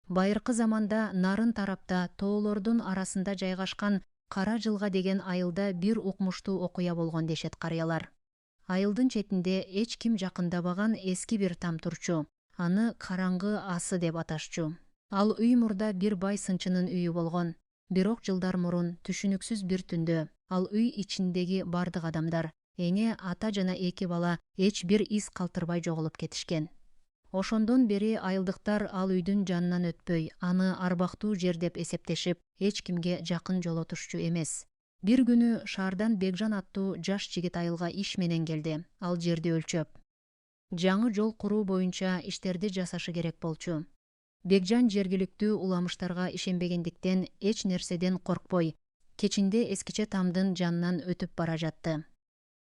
Байыркы заманда нарын тарапта тоолордун арасында жайгашкан Кара жылга деген айылда бир укмуштуу окуя болгон дешет карыялар. Айылдын четинде эч ким жакындабаган эски бир там турчу. Аны караңгы асы деп аташчу. Ал үй мурда бир бай сынчынын үйү болгон. Бирок жылдар мурун түшүнүксүз бир түндө ал үй ичиндеги бардык адамдар, эне, ата жана эки бала эч бир из калтырбай жоголуп кетишкен. Ошондон бери айылдыктар ал үйдүн жанынан өтпөй, аны арбактуу жер деп эсептешип, эч кимге жакын жолотушчу эмес. Бир күнү шаардан Бекжан аттуу жаш жигит айылга иш менен келди. Ал жерди өлчөп, жаңы жол куруу боюнча иштерди жасашы керек болчу. Бекжан жергиликтүү уламыштарга ишенбегендиктен эч нерседен коркпой, кечинде эскиче тамдын жанынан өтүп бара жатты.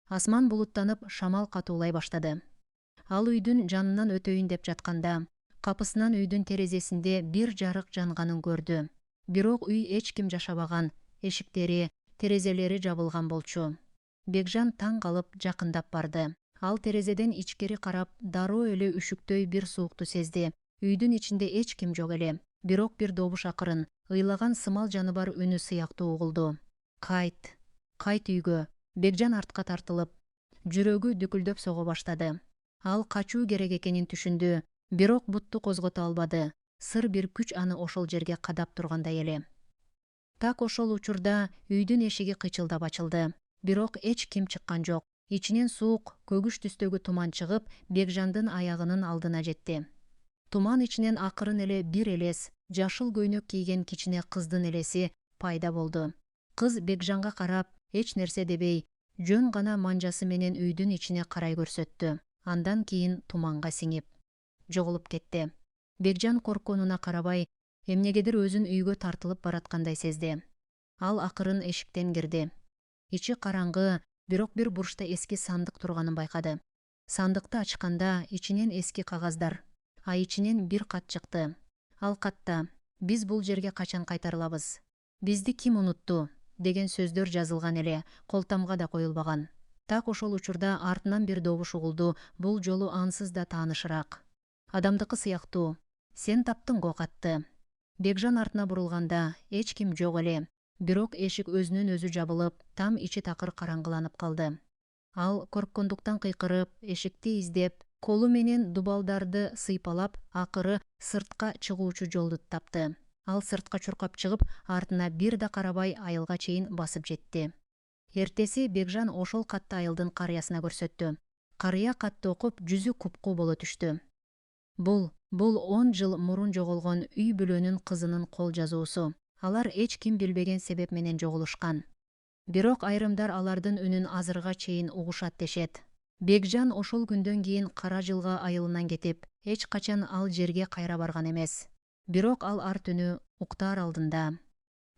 Асман булуттанып, шамал катуулай баштады. Ал үйдүн жанынан өтөйүн деп жатканда, капысынан үйдүн терезесинде бир жарык жанганын көрдү. Бирок үй эч ким жашабаган, эшиктери, терезелери жабылган болчу. Бекжан таң калып жакындап барды. Ал терезеден ичкери карап, дароо эле үшүктөй бир суукту сезди. Үйдүн ичинде эч ким жок эле. Бирок бир добуш акырын, ыйлаган сымал жаны бар үнү сыяктуу угулду. Кайт, кайт үйгө. Бекжан артка тартылып, жүрөгү дүкүлдөп сого баштады. Ал качуу керек экенин түшүндү, бирок бутту козгото албады. Сыр бир күч аны ошол жерге кадап тургандай эле. Так ошол учурда үйдүн эшиги кыйчылдап ачылды. Бирок эч ким чыккан жок. Ичинен суук, көгүш түстөгү туман чыгып, Бекжандын аягынын алдына жетти. Туман ичинен акырын эле бир элес, жашыл көйнөк кийген кичине кыздын элеси пайда болду. Кыз Бекжанга карап, эч нерсе дебей, жөн гана манжасы менен үйдүн ичине карай көрсөттү. Андан кийин туманга сиңип жоголуп кетти. Бекжан коркконуна карабай, эмнегедир өзүн үйгө тартылып бараткандай сезди. Ал акырын эшиктен кирди. Ичи караңгы, бирок бир бурчта эски сандык турганын байкады. Сандыкты ачканда ичинен эски кагаздар, а ичинен бир кат чыкты. Ал катта: «Биз бул жерге качан кайтарылабыз? Бизди ким унутту?» деген сөздөр жазылган эле, колтамга да коюлбаган. Так ошол учурда артынан бир добуш угулду, бул жолу ансыз да таанышыраак. Адамдыкы сыяктуу: «Сен таптың го катты». Бекжан артына бурулганда эч ким жок эле, бирок эшик өзүнөн өзү жабылып, там ичи такыр караңгыланып калды. Ал корккондуктан кыйкырып, эшикти издеп, колу менен дубалдарды сыйпалап, акыры сыртка чыгуучу жолду тапты. Ал сыртка чуркап чыгып, артына бир да карабай айылга чейин басып жетти. Эртеси Бекжан ошол катты айылдын карыясына көрсөттү. Карыя катты окуп, жүзү купкуу боло түштү. Бул 10 жыл мурун жоголгон үй бүлөнүн кызынын кол жазуусу. Алар эч ким билбеген себеп менен жоголушкан. Бирок айрымдар алардын үнүн азырга чейин угушат дешет. Бекжан ошол күндөн кийин Кара жылга айылынан кетип, эч качан ал жерге кайра барган эмес. Бирок ал ар түнү уктаар алдында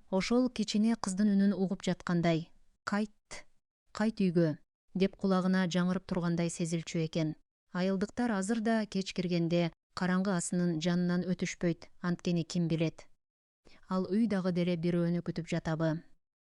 ошол кичине кыздын үнүн угуп жаткандай: «Кайт, кайт үйгө» деп кулагына жаңырып тургандай сезилчү экен. Айылдыктар азыр да кеч киргенде караңгы асынын жанынан өтүшпөйт, анткени ким билет. Ал үй дагы деле бирөөнү күтүп жатабы?